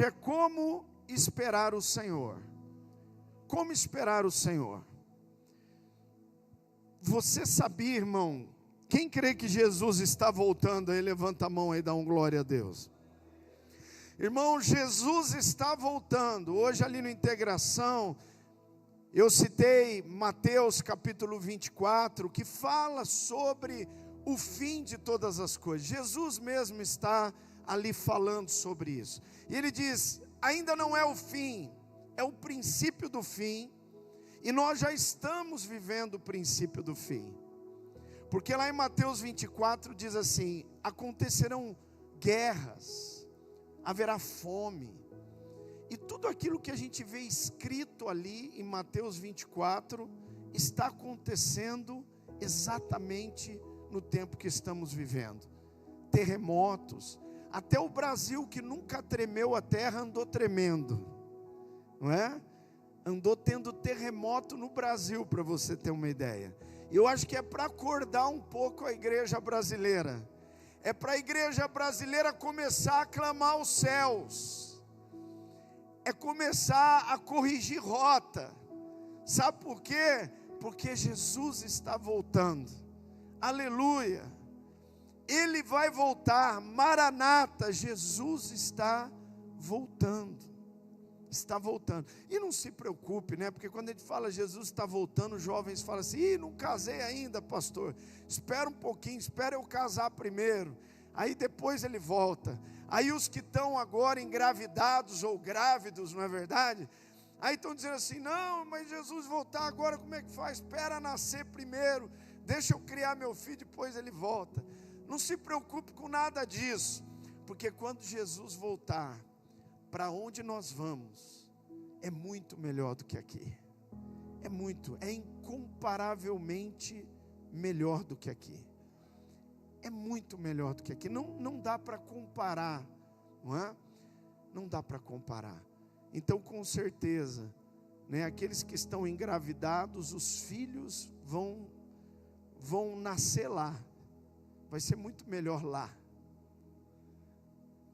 É como esperar o Senhor. Como esperar o Senhor? Você sabia, irmão, quem crê que Jesus está voltando aí, levanta a mão aí e dá um glória a Deus. Irmão, Jesus está voltando. Hoje ali no Integração, eu citei Mateus capítulo 24, que fala sobre o fim de todas as coisas. Jesus mesmo está ali falando sobre isso. E ele diz, ainda não é o fim, é o princípio do fim. E nós já estamos vivendo o princípio do fim. Porque lá em Mateus 24 diz assim, acontecerão guerras, haverá fome. E tudo aquilo que a gente vê escrito ali em Mateus 24, está acontecendo exatamente no tempo que estamos vivendo. Terremotos, até o Brasil que nunca tremeu a terra andou tremendo, não é? Andou tendo terremoto no Brasil, para você ter uma ideia. Eu acho que é para acordar um pouco a igreja brasileira. É para a igreja brasileira começar a clamar aos céus. É começar a corrigir rota. Sabe por quê? Porque Jesus está voltando. Aleluia. Ele vai voltar. Maranata, Jesus está voltando. Está voltando. E não se preocupe, né? Porque quando a gente fala Jesus está voltando, os jovens falam assim, ih, não casei ainda, pastor. Espera um pouquinho, espera eu casar primeiro. Aí depois ele volta. Aí os que estão agora engravidados ou grávidos, não é verdade? Aí estão dizendo assim, não, mas Jesus voltar agora, como é que faz? Espera nascer primeiro, deixa eu criar meu filho, depois ele volta. Não se preocupe com nada disso, porque quando Jesus voltar, para onde nós vamos, é muito melhor do que aqui. É incomparavelmente melhor do que aqui. É muito melhor do que aqui. Não dá para comparar, não é? Não dá para comparar. Então, com certeza, né, aqueles que estão engravidados, os filhos vão nascer lá. Vai ser muito melhor lá.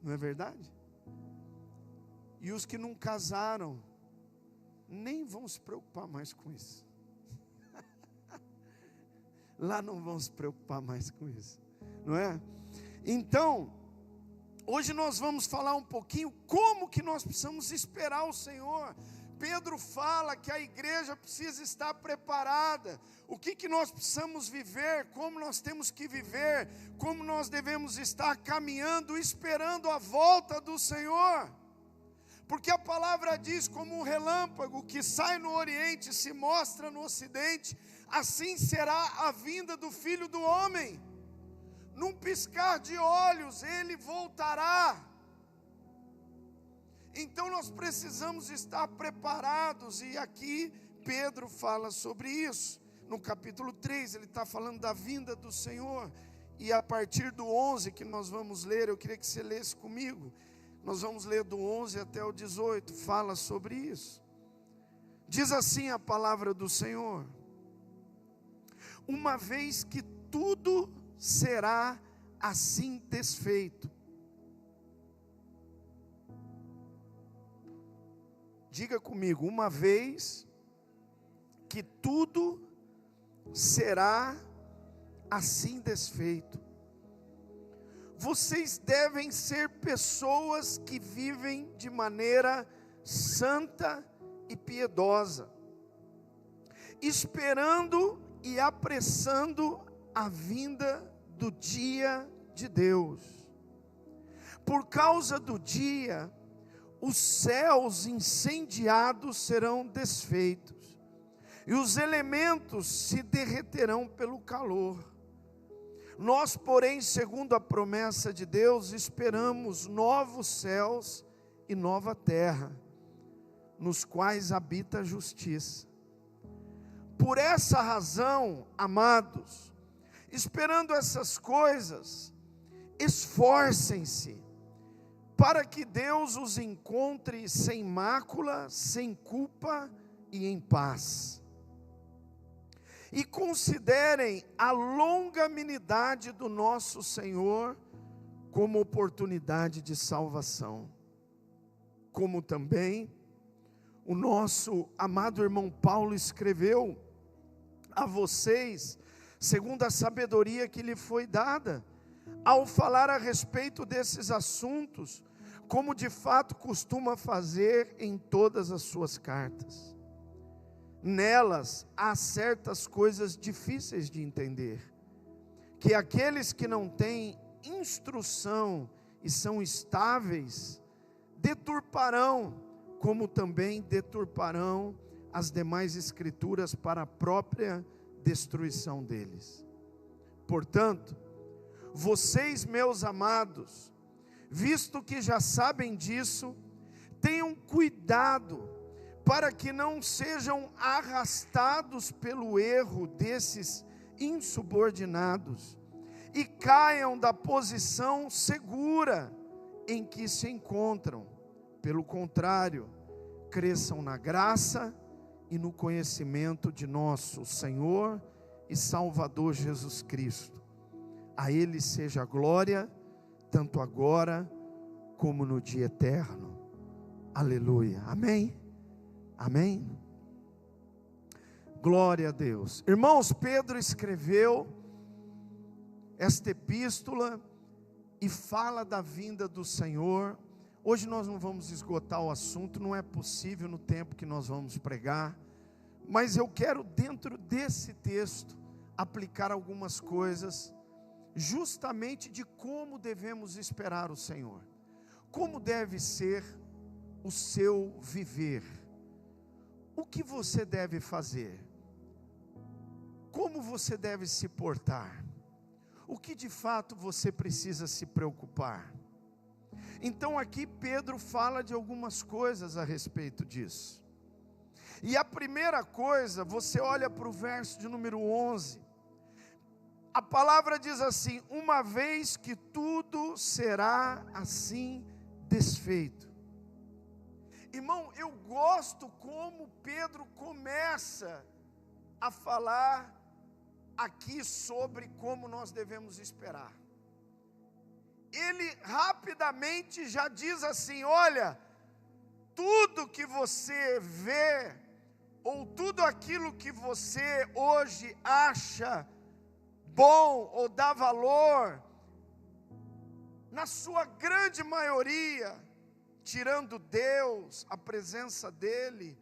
Não é verdade? E os que não casaram, nem vão se preocupar mais com isso. Lá não vão se preocupar mais com isso, não é? Então, hoje nós vamos falar um pouquinho como que nós precisamos esperar o Senhor. Pedro fala que a igreja precisa estar preparada. O que nós precisamos viver, como nós temos que viver, como nós devemos estar caminhando, esperando a volta do Senhor. Porque a palavra diz, como um relâmpago que sai no oriente e se mostra no ocidente, assim será a vinda do Filho do Homem. Num piscar de olhos, Ele voltará. Então nós precisamos estar preparados, e aqui Pedro fala sobre isso. No capítulo 3, ele está falando da vinda do Senhor. E a partir do 11 que nós vamos ler, eu queria que você lesse comigo. Nós vamos ler do 11 até o 18, fala sobre isso. Diz assim a palavra do Senhor: uma vez que tudo será assim desfeito. Diga comigo, uma vez que tudo será assim desfeito. Vocês devem ser pessoas que vivem de maneira santa e piedosa, esperando e apressando a vinda do dia de Deus. Por causa do dia, os céus incendiados serão desfeitos, e os elementos se derreterão pelo calor. Nós, porém, segundo a promessa de Deus, esperamos novos céus e nova terra, nos quais habita a justiça. Por essa razão, amados, esperando essas coisas, esforcem-se, para que Deus os encontre sem mácula, sem culpa e em paz. E considerem a longanimidade do nosso Senhor como oportunidade de salvação. como também o nosso amado irmão Paulo escreveu a vocês, segundo a sabedoria que lhe foi dada, ao falar a respeito desses assuntos, como de fato costuma fazer em todas as suas cartas. Nelas há certas coisas difíceis de entender, que aqueles que não têm instrução e são estáveis, deturparão, como também deturparão as demais escrituras para a própria destruição deles. Portanto, vocês, meus amados, visto que já sabem disso, tenham cuidado para que não sejam arrastados pelo erro desses insubordinados e caiam da posição segura em que se encontram. Pelo contrário, cresçam na graça e no conhecimento de nosso Senhor e Salvador Jesus Cristo. A Ele seja a glória, tanto agora como no dia eterno. Aleluia. Amém? Amém? Glória a Deus. Irmãos, Pedro escreveu esta epístola e fala da vinda do Senhor. Hoje nós não vamos esgotar o assunto, não é possível no tempo que nós vamos pregar, mas eu quero, dentro desse texto, aplicar algumas coisas, justamente de como devemos esperar o Senhor, como deve ser o seu viver, o que você deve fazer, como você deve se portar, o que de fato você precisa se preocupar. Então aqui Pedro fala de algumas coisas a respeito disso. E a primeira coisa, você olha para o verso de número 11. A palavra diz assim: uma vez que tudo será assim desfeito. Irmão, eu gosto como Pedro começa a falar aqui sobre como nós devemos esperar. Ele rapidamente já diz assim: olha, tudo que você vê, ou tudo aquilo que você hoje acha bom ou dá valor, na sua grande maioria, tirando Deus, a presença dEle,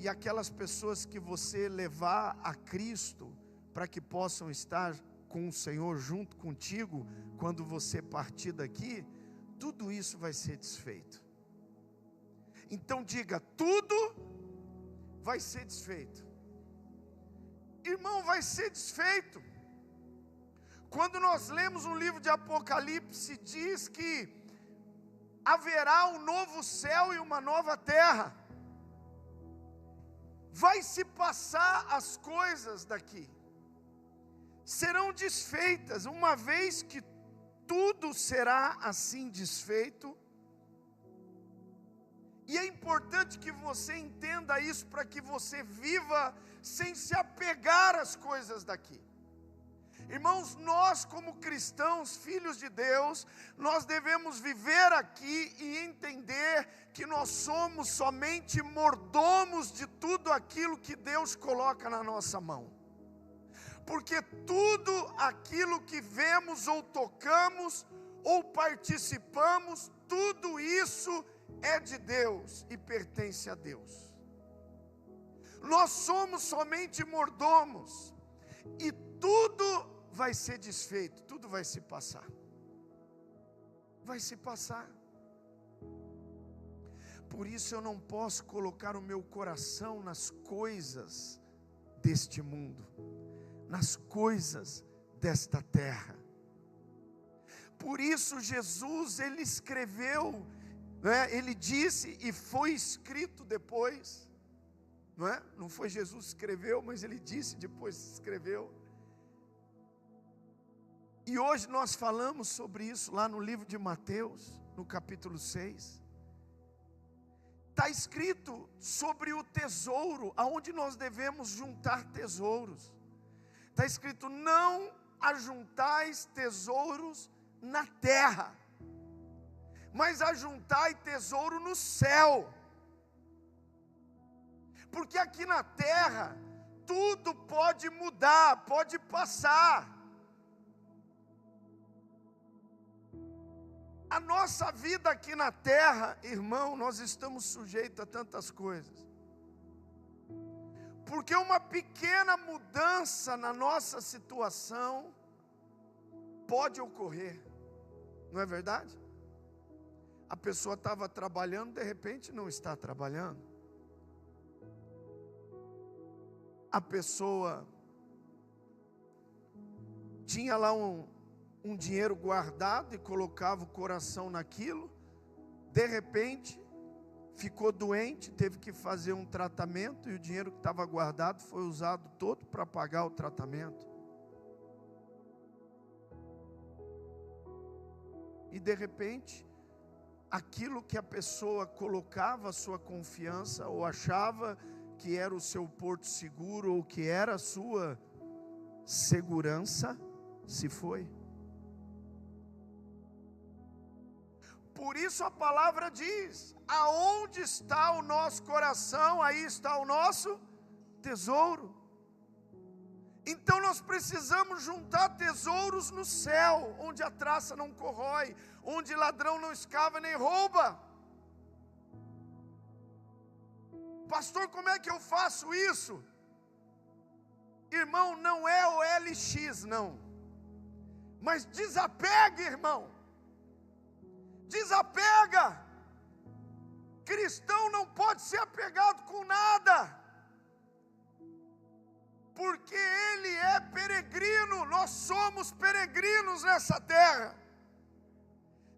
e aquelas pessoas que você levar a Cristo, para que possam estar com o Senhor junto contigo, quando você partir daqui, tudo isso vai ser desfeito. Então diga: tudo vai ser desfeito. Irmão, vai ser desfeito. Quando nós lemos um livro de Apocalipse, diz que haverá um novo céu e uma nova terra. Vai se passar as coisas daqui, serão desfeitas. Uma vez que tudo será assim desfeito, e é importante que você entenda isso, para que você viva sem se apegar às coisas daqui. Irmãos, nós como cristãos, filhos de Deus, nós devemos viver aqui e entender que nós somos somente mordomos de tudo aquilo que Deus coloca na nossa mão. Porque tudo aquilo que vemos ou tocamos ou participamos, tudo isso é de Deus e pertence a Deus. Nós somos somente mordomos, e tudo vai ser desfeito, tudo vai se passar. Vai se passar. Por isso eu não posso colocar o meu coração nas coisas deste mundo, nas coisas desta terra. Por isso Jesus, ele escreveu, ele disse, e foi escrito depois, não foi Jesus que escreveu, mas ele disse, depois escreveu. E hoje nós falamos sobre isso lá no livro de Mateus, no capítulo 6. Está escrito sobre o tesouro, aonde nós devemos juntar tesouros. Está escrito: não ajuntais tesouros na terra, mas ajuntai tesouro no céu. Porque aqui na terra, tudo pode mudar, pode passar. A nossa vida aqui na terra, irmão, nós estamos sujeitos a tantas coisas. Porque uma pequena mudança na nossa situação pode ocorrer, não é verdade? A pessoa estava trabalhando, de repente não está trabalhando. A pessoa tinha lá um dinheiro guardado e colocava o coração naquilo, de repente ficou doente, teve que fazer um tratamento e o dinheiro que estava guardado foi usado todo para pagar o tratamento. E de repente, aquilo que a pessoa colocava a sua confiança ou achava que era o seu porto seguro ou que era a sua segurança, se foi. Por isso a palavra diz: aonde está o nosso coração, aí está o nosso tesouro. Então nós precisamos juntar tesouros no céu, onde a traça não corrói, onde ladrão não escava nem rouba. Pastor, como é que eu faço isso? Irmão, não é OLX não, mas desapega, irmão. Desapega. Cristão não pode ser apegado com nada, porque ele é peregrino. Nós somos peregrinos nessa terra.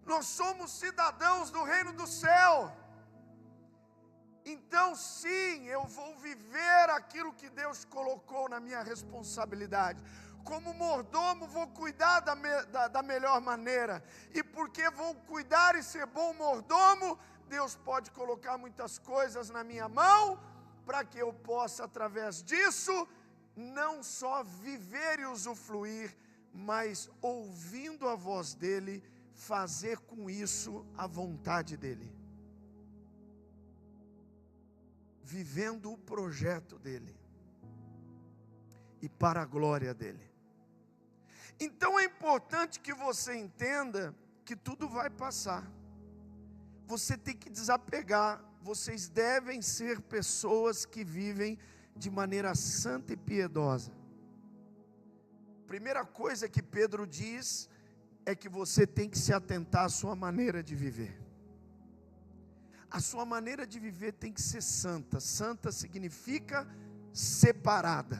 Nós somos cidadãos do reino do céu. Então sim, eu vou viver aquilo que Deus colocou na minha responsabilidade. Como mordomo vou cuidar da melhor maneira. E porque vou cuidar e ser bom mordomo, Deus pode colocar muitas coisas na minha mão, para que eu possa, através disso, não só viver e usufruir, mas ouvindo a voz dEle, fazer com isso a vontade dEle. Vivendo o projeto dEle. E para a glória dEle. Então é importante que você entenda que tudo vai passar. Você tem que desapegar. Vocês devem ser pessoas que vivem de maneira santa e piedosa. Primeira coisa que Pedro diz é que você tem que se atentar à sua maneira de viver. A sua maneira de viver tem que ser santa. Santa significa separada.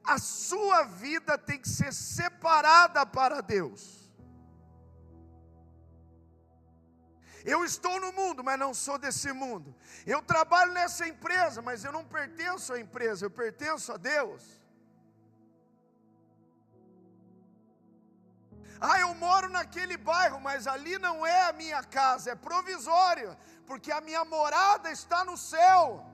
A sua vida tem que ser separada para Deus. Eu estou no mundo, mas não sou desse mundo. Eu trabalho nessa empresa, mas eu não pertenço à empresa, eu pertenço a Deus. Eu moro naquele bairro, mas ali não é a minha casa, é provisória, porque a minha morada está no céu.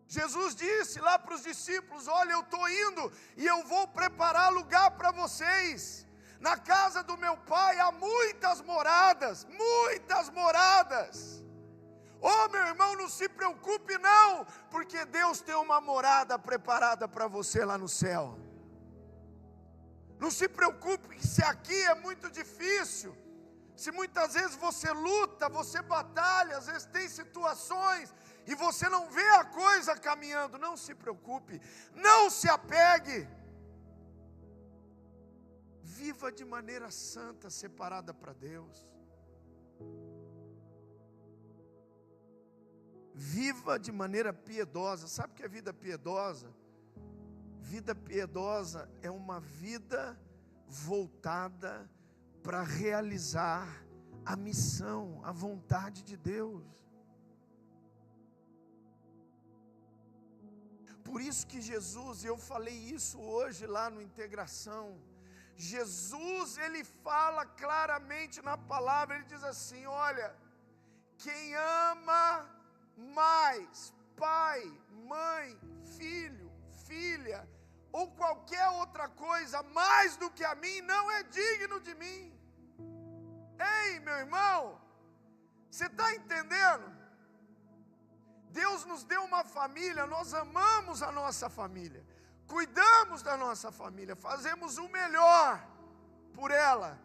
Jesus disse lá para os discípulos: olha, eu estou indo e eu vou preparar lugar para vocês. Na casa do meu pai há muitas moradas, muitas moradas. Meu irmão, não se preocupe não, porque Deus tem uma morada preparada para você lá no céu. Não se preocupe se aqui é muito difícil, se muitas vezes você luta, você batalha, às vezes tem situações e você não vê a coisa caminhando. Não se preocupe, não se apegue. Viva de maneira santa, separada para Deus. Viva de maneira piedosa. Sabe o que é vida piedosa? Vida piedosa é uma vida voltada para realizar a missão, a vontade de Deus. Por isso que Jesus, e eu falei isso hoje lá no Integração, Jesus, ele fala claramente na palavra, ele diz assim: olha, quem ama mais pai, mãe, filho, filha, ou qualquer outra coisa mais do que a mim, não é digno de mim. Ei, meu irmão, você está entendendo? Deus nos deu uma família, nós amamos a nossa família, cuidamos da nossa família, fazemos o melhor por ela,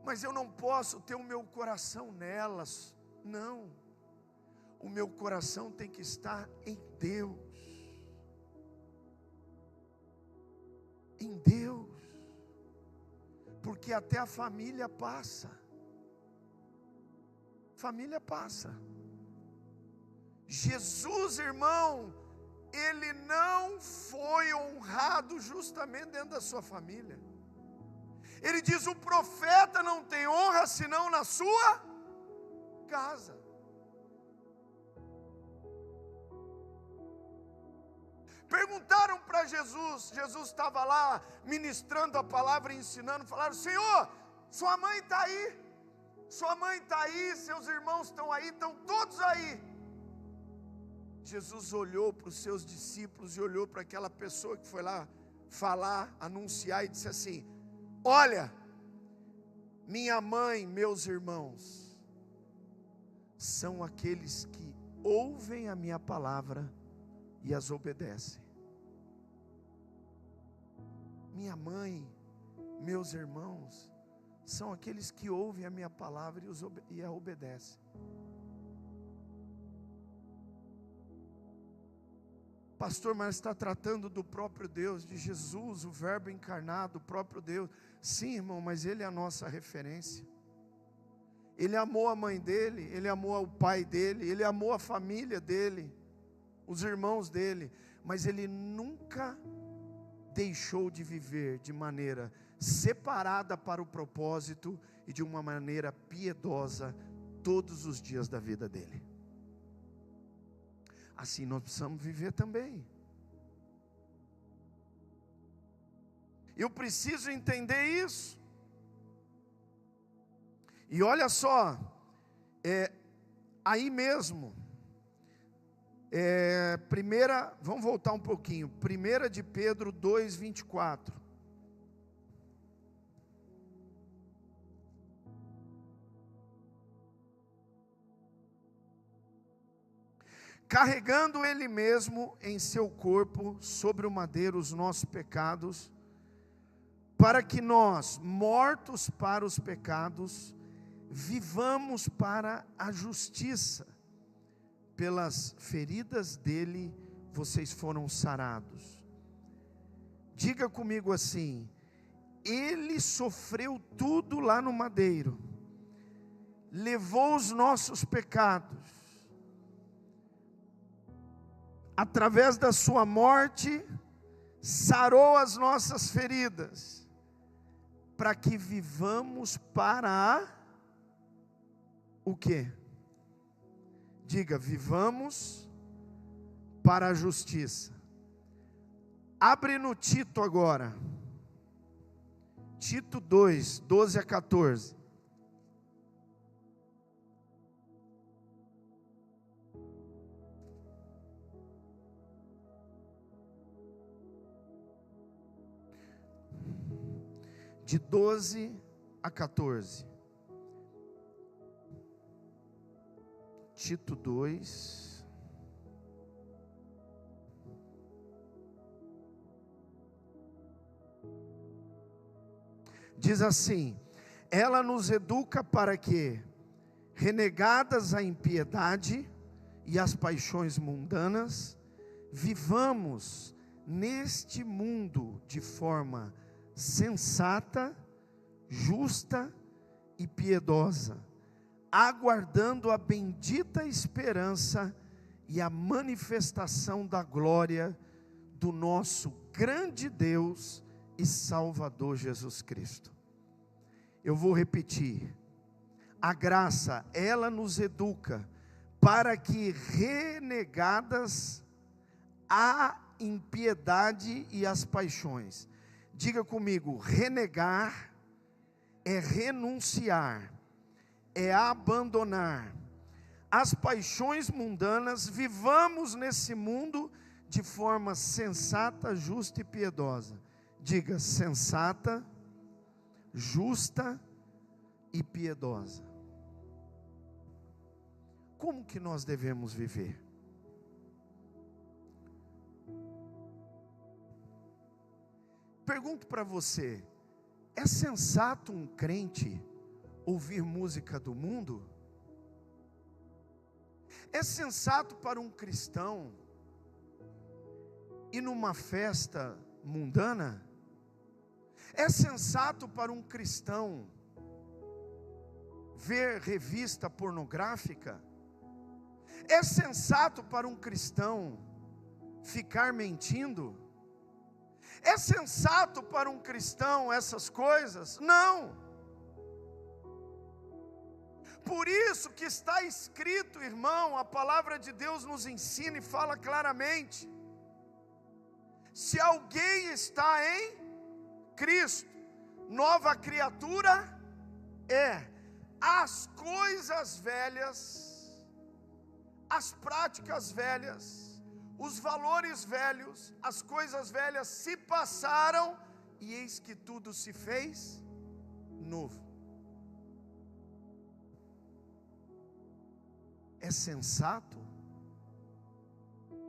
mas eu não posso ter o meu coração nelas, não, o meu coração tem que estar em Deus, porque até a família passa, Jesus, irmão, ele não foi honrado justamente dentro da sua família. Ele diz: o profeta não tem honra senão na sua casa. Perguntaram para Jesus, Jesus estava lá ministrando a palavra e ensinando, falaram: Senhor, sua mãe está aí, seus irmãos estão aí, estão todos aí. Jesus olhou para os seus discípulos e olhou para aquela pessoa que foi lá falar, anunciar, e disse assim: olha, minha mãe, meus irmãos, são aqueles que ouvem a minha palavra e as obedecem. Minha mãe, meus irmãos, são aqueles que ouvem a minha palavra e a obedecem. Pastor, mas está tratando do próprio Deus, de Jesus, o verbo encarnado, o próprio Deus. Sim, irmão, mas Ele é a nossa referência. Ele amou a mãe dele, Ele amou o pai dele, Ele amou a família dele, os irmãos dele, mas Ele nunca deixou de viver de maneira separada para o propósito e de uma maneira piedosa todos os dias da vida dele. Assim nós precisamos viver também. Eu preciso entender isso. E olha só, aí mesmo, vamos voltar um pouquinho, 1 de Pedro 2:24. Carregando Ele mesmo em seu corpo sobre o madeiro os nossos pecados, para que nós, mortos para os pecados, vivamos para a justiça. Pelas feridas dele vocês foram sarados. Diga comigo assim: Ele sofreu tudo lá no madeiro, levou os nossos pecados, através da sua morte, sarou as nossas feridas, para que vivamos para o quê? Diga: vivamos para a justiça. Abre no Tito agora, Tito 2, 12 a 14. De 12 a 14. Tito 2. Diz assim: ela nos educa para que, renegadas a impiedade e as paixões mundanas, vivamos neste mundo de forma sensata, justa e piedosa, aguardando a bendita esperança e a manifestação da glória do nosso grande Deus e Salvador Jesus Cristo. Eu vou repetir: a graça, ela nos educa para que, renegadas a impiedade e as paixões, diga comigo: renegar é renunciar, é abandonar as paixões mundanas, vivamos nesse mundo de forma sensata, justa e piedosa. Diga: sensata, justa e piedosa. Como que nós devemos viver? Pergunto para você, é sensato um crente ouvir música do mundo? É sensato para um cristão ir numa festa mundana? É sensato para um cristão ver revista pornográfica? É sensato para um cristão ficar mentindo? É sensato para um cristão essas coisas? Não. Por isso que está escrito, irmão, a palavra de Deus nos ensina e fala claramente: se alguém está em Cristo, nova criatura é. As coisas velhas, as práticas velhas, os valores velhos, as coisas velhas se passaram, e eis que tudo se fez novo. É sensato?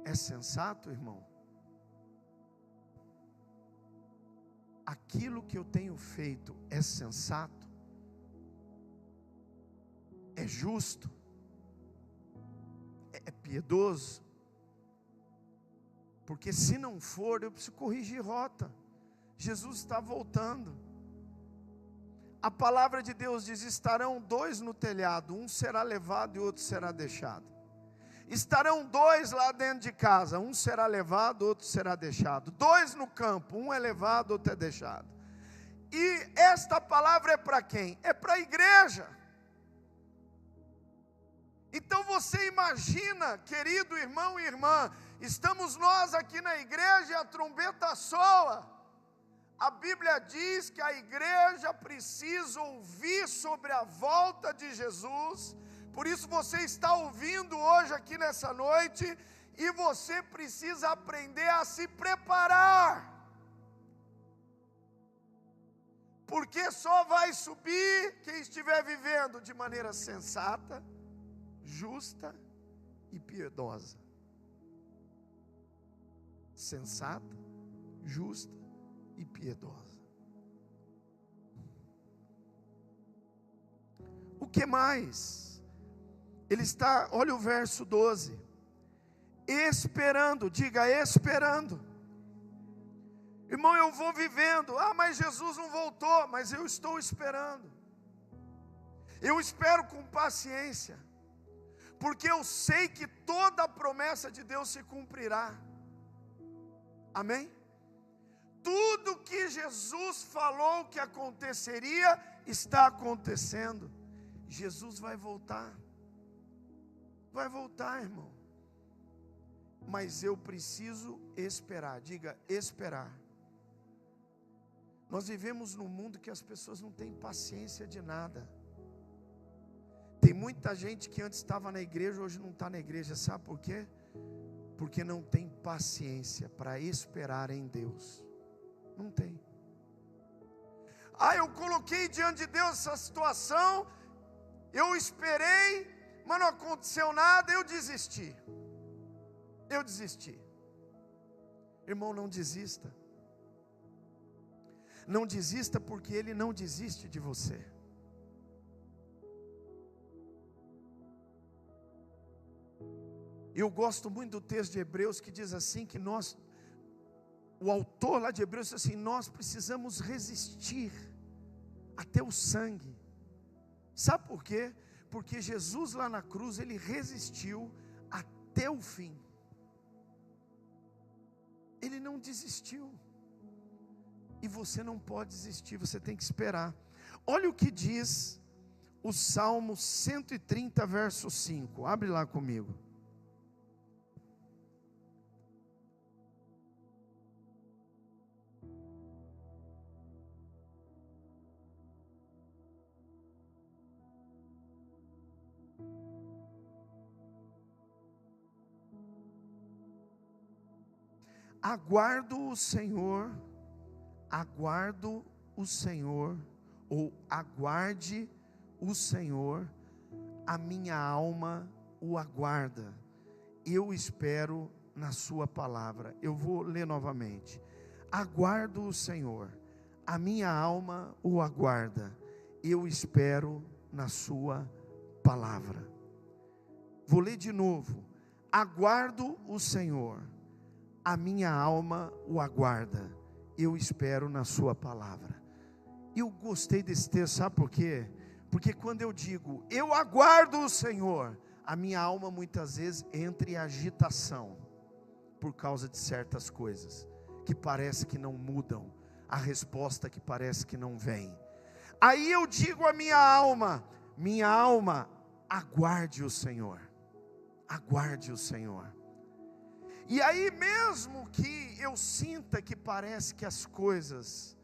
É sensato, irmão? Aquilo que eu tenho feito é sensato? É justo? É piedoso? Porque se não for, eu preciso corrigir rota. Jesus está voltando. A palavra de Deus diz: estarão dois no telhado, um será levado e outro será deixado. Estarão dois lá dentro de casa, um será levado, outro será deixado. Dois no campo, um é levado, outro é deixado. E esta palavra é para quem? É para a igreja. Então você imagina, querido irmão e irmã, estamos nós aqui na igreja e a trombeta soa. A Bíblia diz que a igreja precisa ouvir sobre a volta de Jesus. Por isso você está ouvindo hoje aqui nessa noite, e você precisa aprender a se preparar. Porque só vai subir quem estiver vivendo de maneira sensata, justa e piedosa. Sensata, justa e piedosa. O que mais? Ele está, olha o verso 12. Esperando, diga esperando. Irmão, eu vou vivendo. Mas Jesus não voltou, mas eu estou esperando. Eu espero com paciência, porque eu sei que toda a promessa de Deus se cumprirá. Amém? Tudo que Jesus falou que aconteceria, está acontecendo. Jesus vai voltar. Vai voltar, irmão. Mas eu preciso esperar. Diga, esperar. Nós vivemos num mundo que as pessoas não têm paciência de nada. Tem muita gente que antes estava na igreja, hoje não está na igreja. Sabe por quê? Porque não tem paciência para esperar em Deus. Não tem. Eu coloquei diante de Deus essa situação, eu esperei, mas não aconteceu nada, eu desisti. Eu desisti. Irmão, não desista. Não desista, porque Ele não desiste de você. Eu gosto muito do texto de Hebreus que diz assim, que o autor lá de Hebreus diz assim: nós precisamos resistir até o sangue. Sabe por quê? Porque Jesus lá na cruz, Ele resistiu até o fim. Ele não desistiu. E você não pode desistir, você tem que esperar. Olha o que diz o Salmo 130, verso 5. Abre lá comigo. Aguardo o Senhor, ou aguarde o Senhor, a minha alma o aguarda. Eu espero na sua palavra. Eu vou ler novamente. Aguardo o Senhor, a minha alma o aguarda. Eu espero na sua palavra. Vou ler de novo. Aguardo o Senhor, a minha alma o aguarda. Eu espero na sua palavra. Eu gostei desse texto, sabe por quê? Porque quando eu digo, eu aguardo o Senhor, a minha alma muitas vezes entra em agitação, por causa de certas coisas, que parece que não mudam, a resposta que parece que não vem. Aí eu digo à minha alma, aguarde o Senhor, aguarde o Senhor. E aí mesmo que eu sinta que parece que as coisas,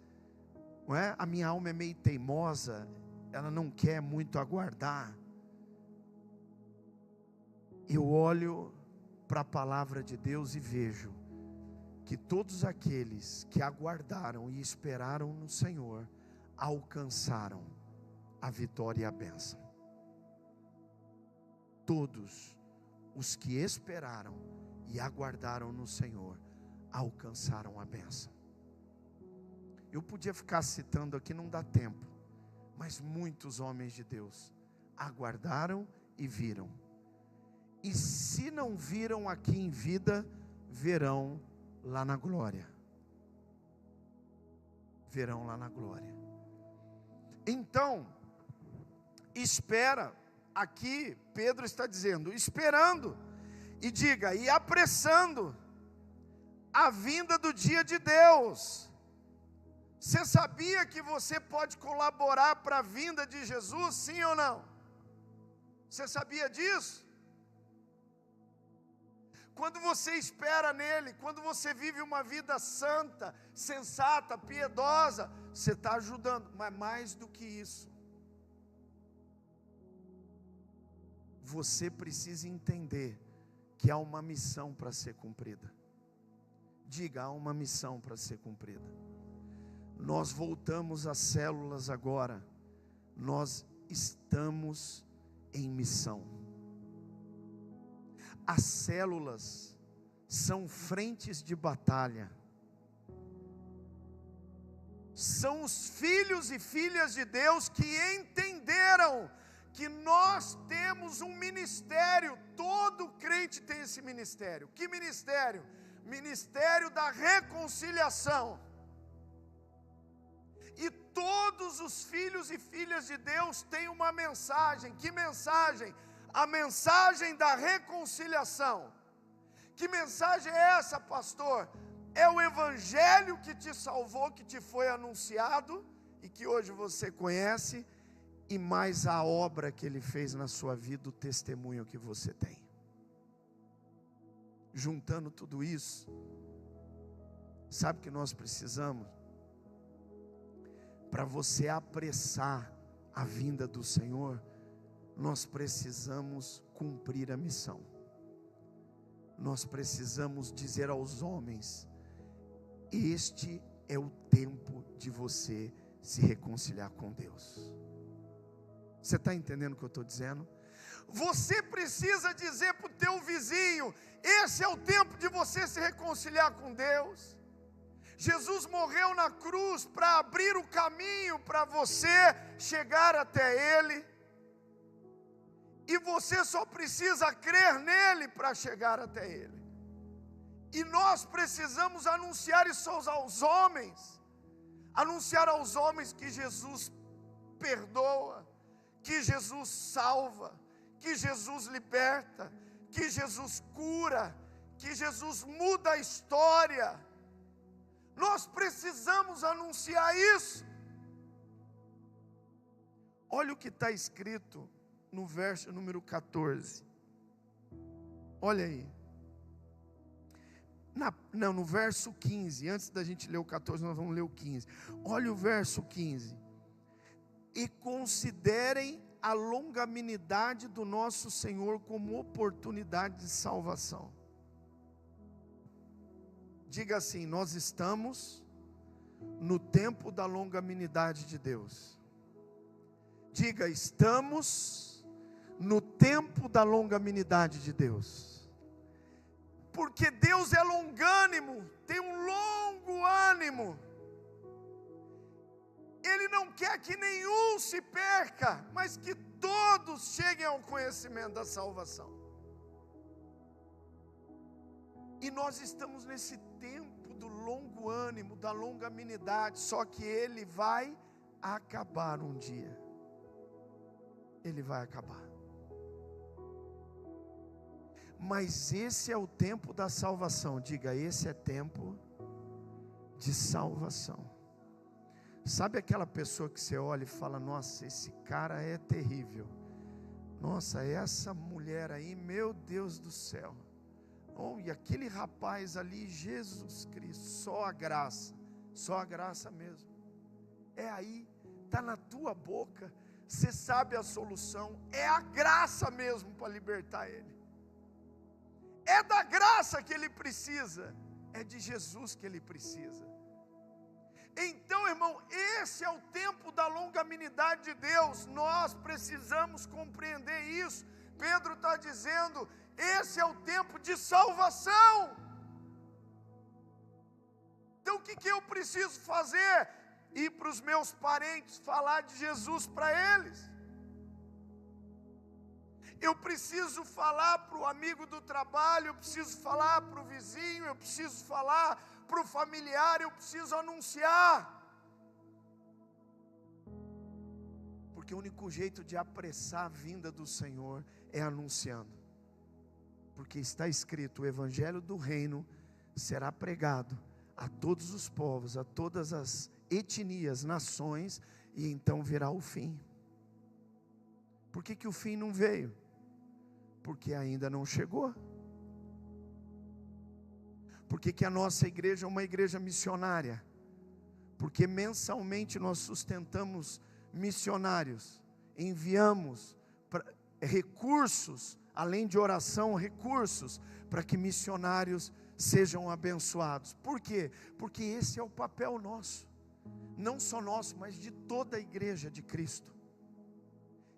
não é? A minha alma é meio teimosa, ela não quer muito aguardar. Eu olho para a palavra de Deus e vejo que todos aqueles que aguardaram e esperaram no Senhor, alcançaram a vitória e a bênção. Todos os que esperaram e aguardaram no Senhor, alcançaram a bênção. Eu podia ficar citando aqui, não dá tempo, mas muitos homens de Deus aguardaram e viram. E se não viram aqui em vida, verão lá na glória. Verão lá na glória. Então, espera. Aqui Pedro está dizendo, esperando, e diga, e apressando a vinda do dia de Deus. Você sabia que você pode colaborar para a vinda de Jesus, sim ou não? Você sabia disso? Quando você espera nele, quando você vive uma vida santa, sensata, piedosa, você está ajudando, mas mais do que isso, você precisa entender que há uma missão para ser cumprida. Diga, há uma missão para ser cumprida. Nós voltamos às células agora, nós estamos em missão. As células são frentes de batalha, são os filhos e filhas de Deus que entenderam que nós temos um ministério. Todo crente tem esse ministério. Que ministério? Ministério da reconciliação. E todos os filhos e filhas de Deus têm uma mensagem. Que mensagem? A mensagem da reconciliação. Que mensagem é essa, pastor? É o evangelho que te salvou, que te foi anunciado e que hoje você conhece, e mais a obra que ele fez na sua vida, o testemunho que você tem. Juntando tudo isso, sabe o que nós precisamos? Para você apressar a vinda do Senhor, nós precisamos cumprir a missão. Nós precisamos dizer aos homens, este é o tempo de você se reconciliar com Deus. Você está entendendo o que eu estou dizendo? Você precisa dizer para o teu vizinho, esse é o tempo de você se reconciliar com Deus. Jesus morreu na cruz para abrir o caminho para você chegar até Ele. E você só precisa crer nele para chegar até Ele. E nós precisamos anunciar isso aos homens. Anunciar aos homens que Jesus perdoa, que Jesus salva, que Jesus liberta, que Jesus cura, que Jesus muda a história. Nós precisamos anunciar isso. Olha o que está escrito no verso número 14. Olha aí. No verso 15. Antes da gente ler o 14, nós vamos ler o 15. Olha o verso 15. E considerem a longanimidade do nosso Senhor como oportunidade de salvação. Diga assim, nós estamos no tempo da longanimidade de Deus. Diga, estamos no tempo da longanimidade de Deus. Porque Deus é longânimo, tem um longo ânimo. Ele não quer que nenhum se perca, mas que todos cheguem ao conhecimento da salvação. E nós estamos nesse tempo do longo ânimo, da longanimidade, só que ele vai acabar um dia. Ele vai acabar. Mas esse é o tempo da salvação. Diga, esse é tempo de salvação. Sabe aquela pessoa que você olha e fala, nossa, esse cara é terrível. Nossa, essa mulher aí, meu Deus do céu. Oh, e aquele rapaz ali, Jesus Cristo, só a graça mesmo. É aí, está na tua boca, você sabe a solução, é a graça mesmo para libertar ele. É da graça que ele precisa, é de Jesus que ele precisa. Então, irmão, esse é o tempo da longanimidade de Deus. Nós precisamos compreender isso. Pedro está dizendo, esse é o tempo de salvação. Então o que eu preciso fazer? Ir para os meus parentes, falar de Jesus para eles. Eu preciso falar para o amigo do trabalho, eu preciso falar para o vizinho, eu preciso falar para o familiar, eu preciso anunciar. Porque o único jeito de apressar a vinda do Senhor é anunciando. Porque está escrito, o evangelho do reino será pregado a todos os povos, a todas as etnias, nações, e então virá o fim. Por que o fim não veio? Porque ainda não chegou. Por que a nossa igreja é uma igreja missionária? Porque mensalmente nós sustentamos missionários, enviamos recursos, além de oração, recursos, para que missionários sejam abençoados. Por quê? Porque esse é o papel nosso, não só nosso, mas de toda a igreja de Cristo.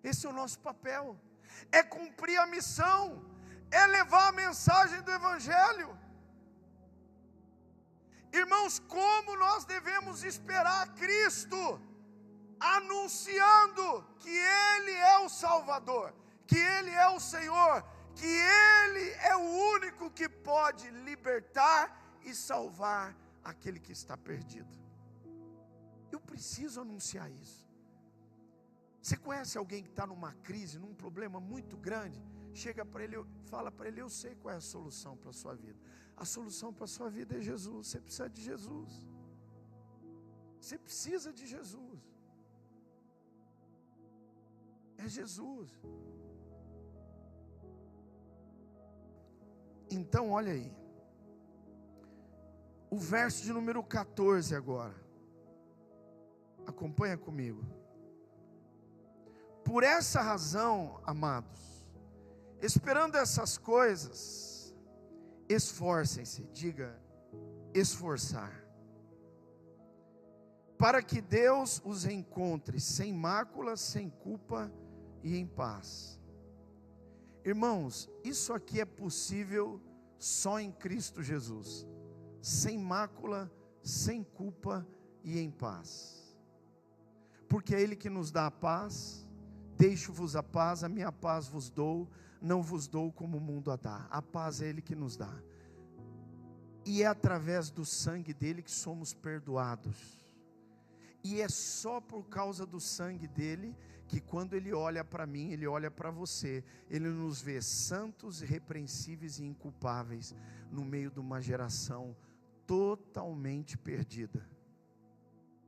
Esse é o nosso papel, é cumprir a missão, é levar a mensagem do evangelho. Irmãos, como nós devemos esperar Cristo, anunciando que Ele é o Salvador, que Ele é o Senhor, que Ele é o único que pode libertar e salvar aquele que está perdido. Eu preciso anunciar isso. Você conhece alguém que está numa crise, num problema muito grande? Chega para ele, fala para ele, eu sei qual é a solução para a sua vida. A solução para a sua vida é Jesus. Você precisa de Jesus. Você precisa de Jesus. É Jesus. Então olha aí, o verso de número 14 agora, acompanha comigo. Por essa razão, amados, esperando essas coisas, esforcem-se, diga, esforçar, para que Deus os encontre sem mácula, sem culpa e em paz. Irmãos, isso aqui é possível só em Cristo Jesus, sem mácula, sem culpa e em paz, porque é Ele que nos dá a paz. Deixo-vos a paz, a minha paz vos dou, não vos dou como o mundo a dá. A paz é Ele que nos dá, e é através do sangue dEle que somos perdoados, e é só por causa do sangue dEle, que quando Ele olha para mim, Ele olha para você, Ele nos vê santos, irrepreensíveis e inculpáveis, no meio de uma geração totalmente perdida.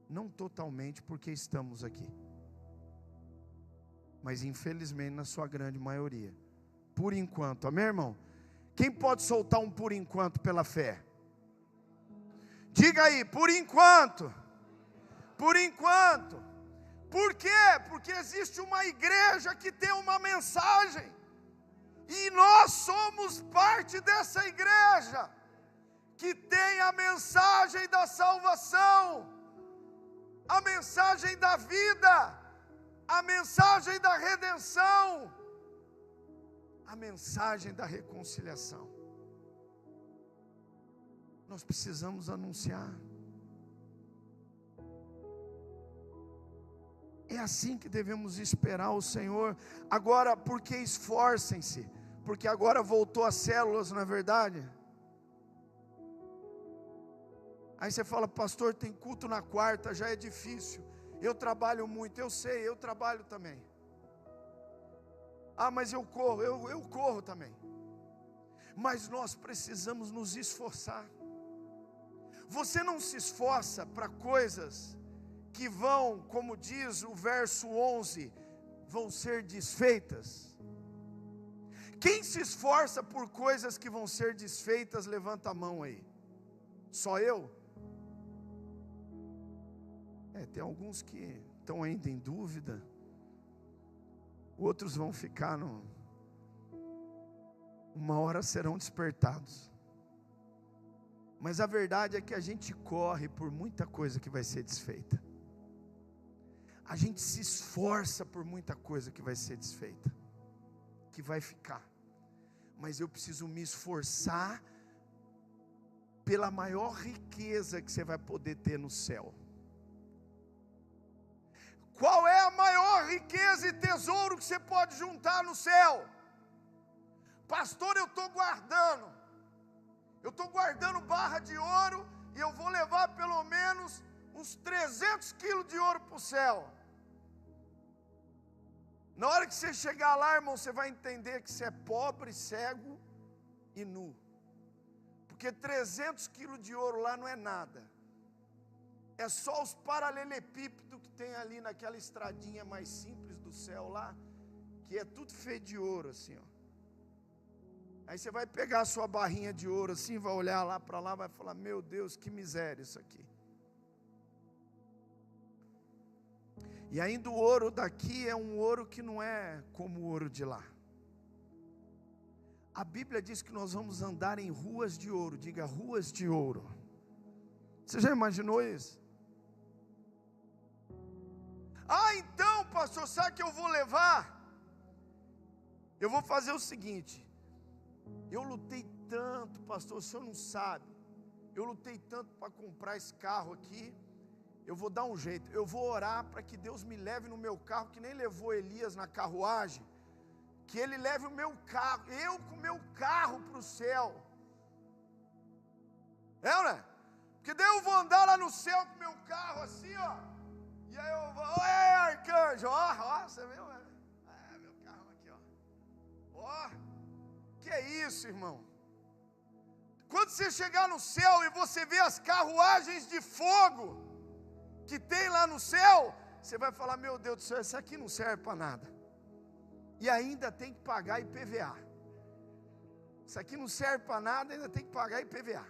Não totalmente, porque estamos aqui, mas infelizmente na sua grande maioria, por enquanto. Amém, irmão? Quem pode soltar um por enquanto pela fé? Diga aí, por enquanto. Por enquanto. Por quê? Porque existe uma igreja que tem uma mensagem, e nós somos parte dessa igreja, que tem a mensagem da salvação, a mensagem da vida, a mensagem da redenção, a mensagem da reconciliação. Nós precisamos anunciar. É assim que devemos esperar o Senhor. Agora, porque esforcem-se, porque agora voltou às células, não é verdade? Aí você fala, pastor, tem culto na quarta, já é difícil. Eu trabalho muito, eu sei, eu trabalho também. Ah, mas eu corro também. Mas nós precisamos nos esforçar. Você não se esforça para coisas que vão, como diz o verso 11, vão ser desfeitas. Quem se esforça por coisas que vão ser desfeitas, levanta a mão aí. Só eu? Tem alguns que estão ainda em dúvida. Outros vão ficar uma hora serão despertados. Mas a verdade é que a gente corre por muita coisa que vai ser desfeita. A gente se esforça por muita coisa que vai ser desfeita, que vai ficar. Mas eu preciso me esforçar pela maior riqueza que você vai poder ter no céu. Qual é a maior riqueza e tesouro que você pode juntar no céu? Pastor, eu estou guardando barra de ouro, e eu vou levar pelo menos uns 300 quilos de ouro para o céu. Na hora que você chegar lá, irmão, você vai entender que você é pobre, cego e nu. Porque 300 quilos de ouro lá não é nada. É só os paralelepípedos que tem ali naquela estradinha mais simples do céu lá, que é tudo feito de ouro assim, ó. Aí você vai pegar a sua barrinha de ouro assim, vai olhar lá para lá, vai falar, meu Deus, que miséria isso aqui. E ainda o ouro daqui é um ouro que não é como o ouro de lá. A Bíblia diz que nós vamos andar em ruas de ouro. Diga, ruas de ouro. Você já imaginou isso? Ah, então, pastor, sabe que eu vou levar? Eu vou fazer o seguinte. Eu lutei tanto, pastor, o senhor não sabe. Eu lutei tanto para comprar esse carro aqui. Eu vou dar um jeito, eu vou orar para que Deus me leve no meu carro, que nem levou Elias na carruagem, que Ele leve o meu carro, eu com o meu carro para o céu. Né? Porque daí eu vou andar lá no céu com o meu carro assim, ó, e aí eu vou, oi arcanjo, ó, você viu? Meu carro aqui, ó, que é isso, irmão? Quando você chegar no céu e você ver as carruagens de fogo que tem lá no céu, você vai falar, meu Deus do céu, isso aqui não serve para nada, e ainda tem que pagar IPVA, isso aqui não serve para nada, ainda tem que pagar IPVA.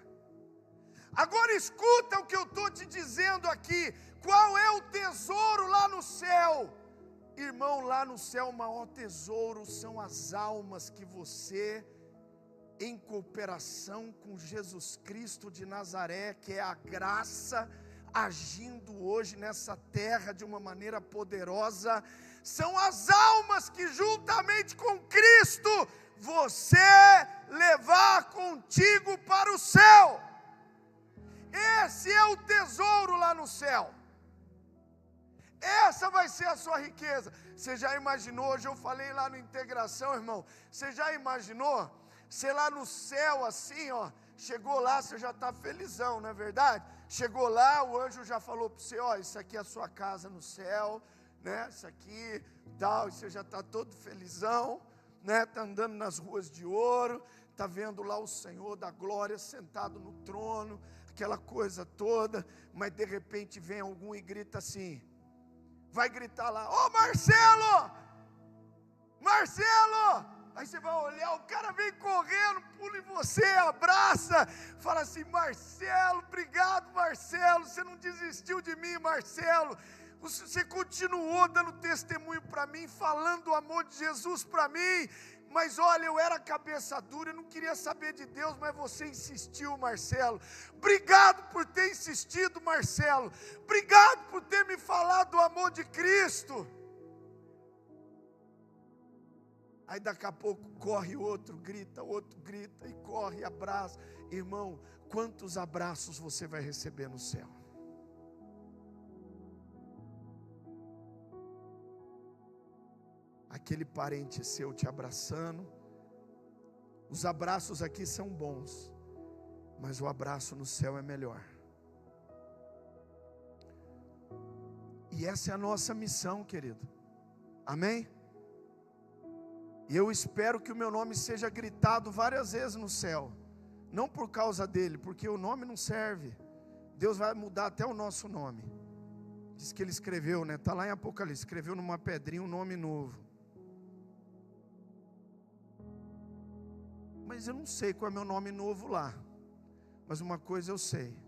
Agora escuta o que eu estou te dizendo aqui, qual é o tesouro lá no céu? Irmão, lá no céu o maior tesouro são as almas que você, em cooperação com Jesus Cristo de Nazaré, que é a graça agindo hoje nessa terra de uma maneira poderosa, são as almas que juntamente com Cristo você levar contigo para o céu. Esse é o tesouro lá no céu. Essa vai ser a sua riqueza. Você já imaginou? Hoje eu falei lá no Integração, irmão. Você já imaginou? Você lá no céu assim, ó, chegou lá, você já está felizão, não é verdade? Chegou lá, o anjo já falou para você, ó, isso aqui é a sua casa no céu, né? Isso aqui, tal, e você já está todo felizão, né? Está andando nas ruas de ouro, está vendo lá o Senhor da glória sentado no trono, aquela coisa toda, mas de repente vem algum e grita assim, vai gritar lá, ô Marcelo! Marcelo! Aí você vai olhar, o cara vem correndo, pula em você, abraça, fala assim, Marcelo, obrigado Marcelo, você não desistiu de mim Marcelo, você continuou dando testemunho para mim, falando o amor de Jesus para mim, mas olha, eu era cabeça dura, eu não queria saber de Deus, mas você insistiu Marcelo, obrigado por ter insistido Marcelo, obrigado por ter me falado do amor de Cristo. Aí daqui a pouco corre outro grita e corre, abraça. Irmão, quantos abraços você vai receber no céu? Aquele parente seu te abraçando. Os abraços aqui são bons, mas o abraço no céu é melhor. E essa é a nossa missão, querido. Amém? E eu espero que o meu nome seja gritado várias vezes no céu. Não por causa dele, porque o nome não serve. Deus vai mudar até o nosso nome. Diz que ele escreveu, né? Está lá em Apocalipse, escreveu numa pedrinha um nome novo. Mas eu não sei qual é o meu nome novo lá. Mas uma coisa eu sei.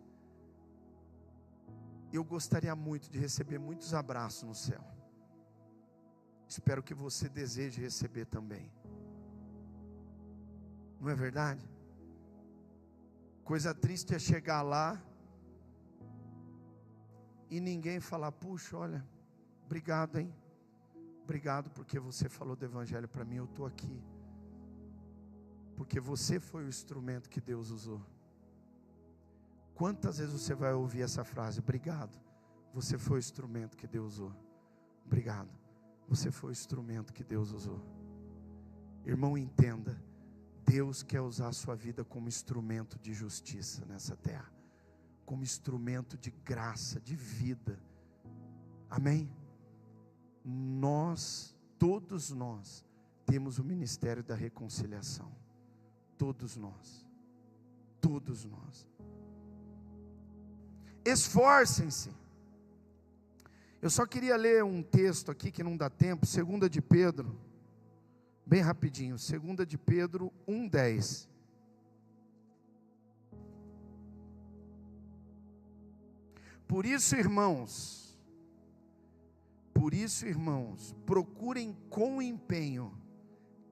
Eu gostaria muito de receber muitos abraços no céu. Espero que você deseje receber também. Não é verdade? Coisa triste é chegar lá e ninguém falar: puxa, olha, obrigado, hein? Obrigado porque você falou do evangelho para mim, eu estou aqui. Porque você foi o instrumento que Deus usou. Quantas vezes você vai ouvir essa frase? Obrigado, você foi o instrumento que Deus usou. Obrigado, você foi o instrumento que Deus usou. Irmão, entenda, Deus quer usar a sua vida como instrumento de justiça nessa terra, como instrumento de graça, de vida. Amém? Todos nós temos o ministério da reconciliação. Todos nós. Todos nós. Esforcem-se. Eu só queria ler um texto aqui que não dá tempo, 2 de Pedro, bem rapidinho, 2 de Pedro 1:10. Por isso, irmãos, procurem com empenho,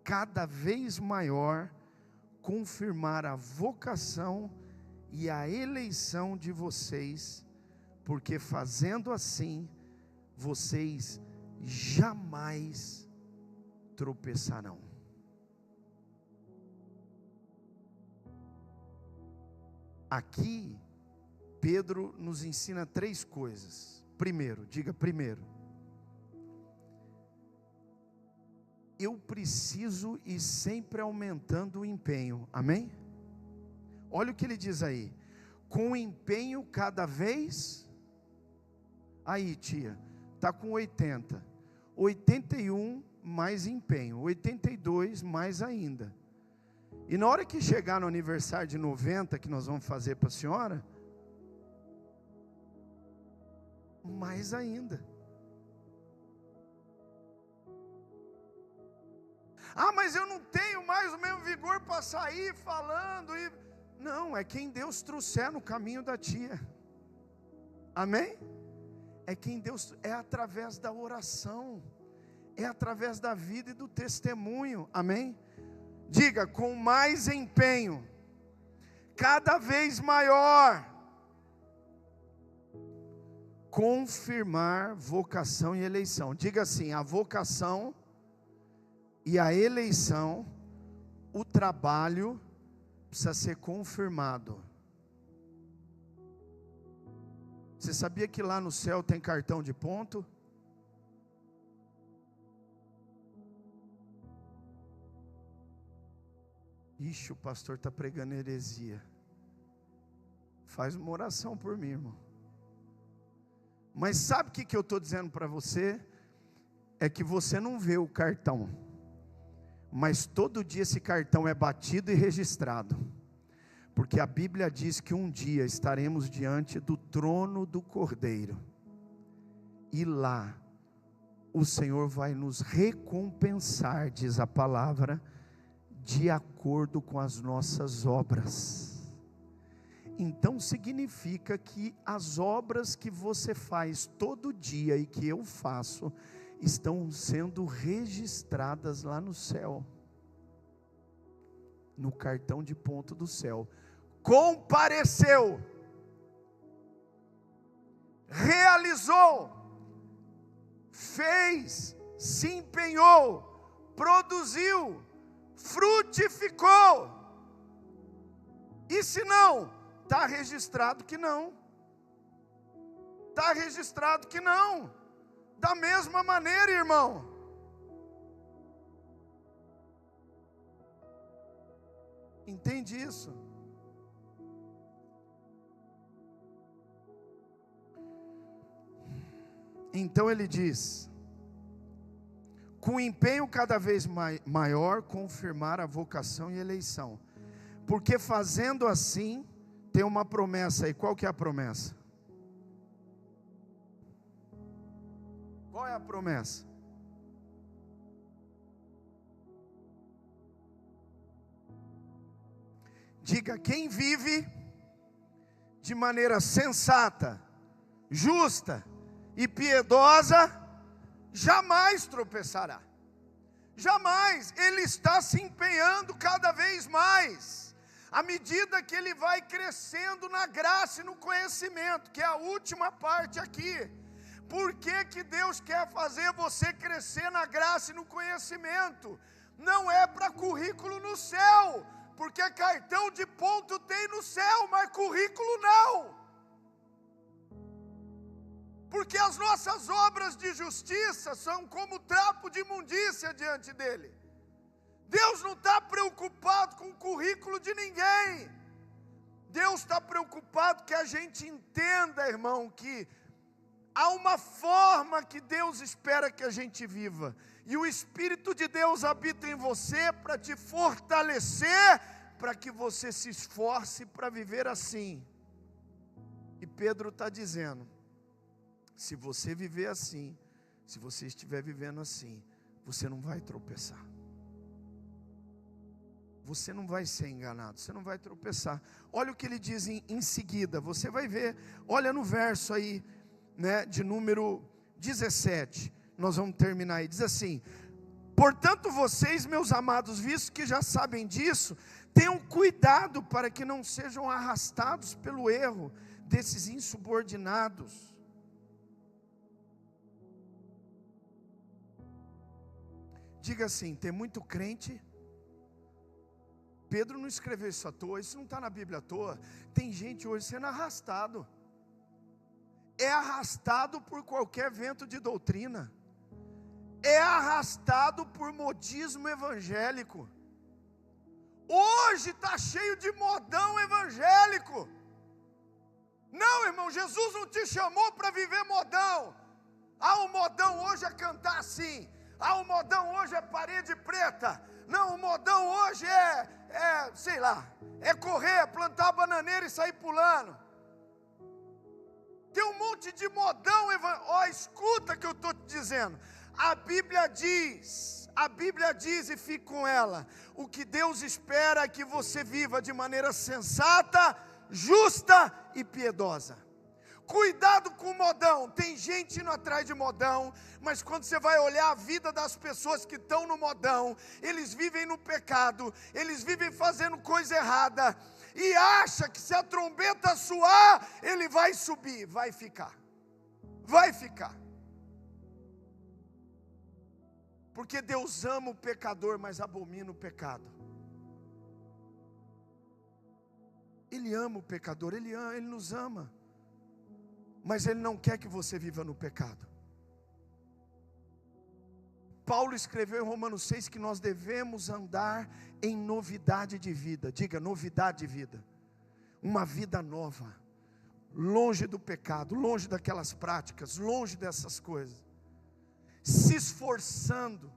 cada vez maior, confirmar a vocação e a eleição de vocês, porque fazendo assim, vocês jamais tropeçarão. Aqui, Pedro nos ensina 3 coisas. Primeiro, diga primeiro. Eu preciso ir sempre aumentando o empenho, amém? Olha o que ele diz aí: com empenho cada vez. Aí, tia, está com 80, 81 mais empenho, 82 mais ainda. E na hora que chegar no aniversário de 90 que nós vamos fazer para a senhora, mais ainda. Ah, mas eu não tenho mais o mesmo vigor para sair falando. Não, é quem Deus trouxer no caminho da tia. Amém? É quem Deus, é através da oração, é através da vida e do testemunho. Amém? Diga, com mais empenho, cada vez maior, confirmar vocação e eleição. Diga assim: a vocação e a eleição, o trabalho precisa ser confirmado. Você sabia que lá no céu tem cartão de ponto? Ixi, o pastor está pregando heresia. Faz uma oração por mim, irmão. Mas sabe o que eu estou dizendo para você? É que você não vê o cartão, mas todo dia esse cartão é batido e registrado, porque a Bíblia diz que um dia estaremos diante do trono do Cordeiro, e lá o Senhor vai nos recompensar, diz a palavra, de acordo com as nossas obras. Então significa que as obras que você faz todo dia e que eu faço, estão sendo registradas lá no céu, no cartão de ponto do céu. Compareceu, realizou, fez, se empenhou, produziu, frutificou. E se não, está registrado que não. Está registrado que não. Da mesma maneira, irmão. Entende isso? Então ele diz: com empenho cada vez maior, confirmar a vocação e eleição. Porque fazendo assim, tem uma promessa aí. Qual que é a promessa? Qual é a promessa? Diga: quem vive de maneira sensata, justa e piedosa, jamais tropeçará. Jamais. Ele está se empenhando cada vez mais. À medida que ele vai crescendo na graça e no conhecimento, que é a última parte aqui. Por que Deus quer fazer você crescer na graça e no conhecimento? Não é para currículo no céu, porque cartão de ponto tem no céu, mas currículo não. Porque as nossas obras de justiça são como trapo de imundícia diante dele. Deus não está preocupado com o currículo de ninguém. Deus está preocupado que a gente entenda, irmão, que há uma forma que Deus espera que a gente viva. E o Espírito de Deus habita em você para te fortalecer, para que você se esforce para viver assim. E Pedro está dizendo: se você viver assim, se você estiver vivendo assim, você não vai tropeçar. Você não vai ser enganado, você não vai tropeçar. Olha o que ele diz em seguida, você vai ver, olha no verso aí, né, de número 17, nós vamos terminar aí, diz assim: portanto vocês, meus amados, visto que já sabem disso, tenham cuidado para que não sejam arrastados pelo erro desses insubordinados. Diga assim: tem muito crente. Pedro não escreveu isso à toa, isso não está na Bíblia à toa. Tem gente hoje sendo arrastado. É arrastado por qualquer vento de doutrina. É arrastado por modismo evangélico. Hoje está cheio de modão evangélico. Não, irmão, Jesus não te chamou para viver modão. O modão hoje é cantar assim. O modão hoje é parede preta. Não, o modão hoje sei lá, é correr, plantar bananeira e sair pulando. Tem um monte de modão, escuta o que eu estou te dizendo. A Bíblia diz, e fique com ela, o que Deus espera é que você viva de maneira sensata, justa e piedosa. Cuidado com o modão. Tem gente indo atrás de modão, mas quando você vai olhar a vida das pessoas que estão no modão, eles vivem no pecado, eles vivem fazendo coisa errada, e acha que se a trombeta soar, ele vai subir. Vai ficar. Porque Deus ama o pecador, mas abomina o pecado. Ele ama o pecador, ele nos ama. Mas Ele não quer que você viva no pecado. Paulo escreveu em Romanos 6 que nós devemos andar em novidade de vida. Diga, novidade de vida. Uma vida nova, longe do pecado, longe daquelas práticas, longe dessas coisas. Se esforçando,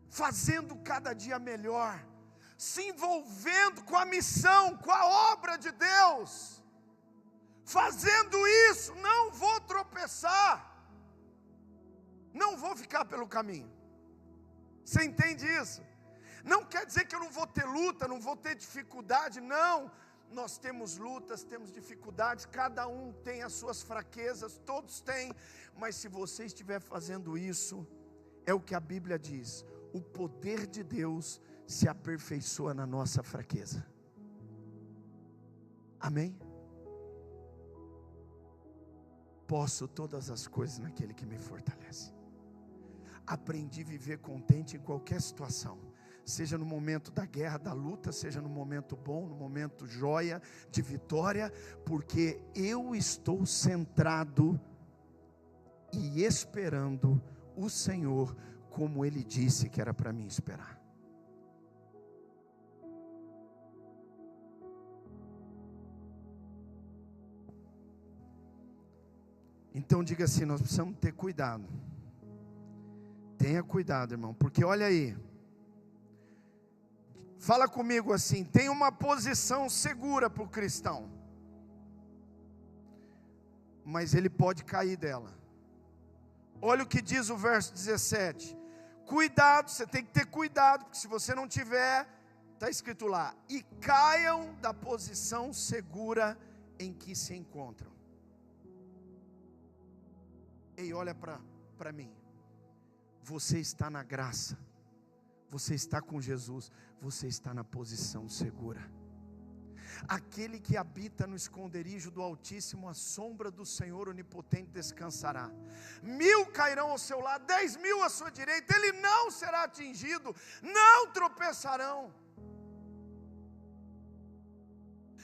fazendo cada dia melhor, se envolvendo com a missão, com a obra de Deus. Fazendo isso, não vou tropeçar, não vou ficar pelo caminho. Você entende isso? Não quer dizer que eu não vou ter luta, não vou ter dificuldade, não. Nós temos lutas, temos dificuldades, cada um tem as suas fraquezas, todos têm. Mas se você estiver fazendo isso, é o que a Bíblia diz: o poder de Deus se aperfeiçoa na nossa fraqueza. Amém? Posso todas as coisas naquele que me fortalece. Aprendi a viver contente em qualquer situação, seja no momento da guerra, da luta, seja no momento bom, no momento joia, de vitória, porque eu estou centrado e esperando o Senhor, como Ele disse que era para mim esperar. Então diga assim, nós precisamos ter cuidado. Tenha cuidado, irmão, porque olha aí, fala comigo assim, tem uma posição segura para o cristão, mas ele pode cair dela. Olha o que diz o verso 17, cuidado, você tem que ter cuidado, porque se você não tiver, está escrito lá, e caiam da posição segura em que se encontram. Ei, olha para mim, você está na graça, você está com Jesus, você está na posição segura. Aquele que habita no esconderijo do Altíssimo, a sombra do Senhor Onipotente descansará. 1000 cairão ao seu lado, 10.000 à sua direita, ele não será atingido, não tropeçarão.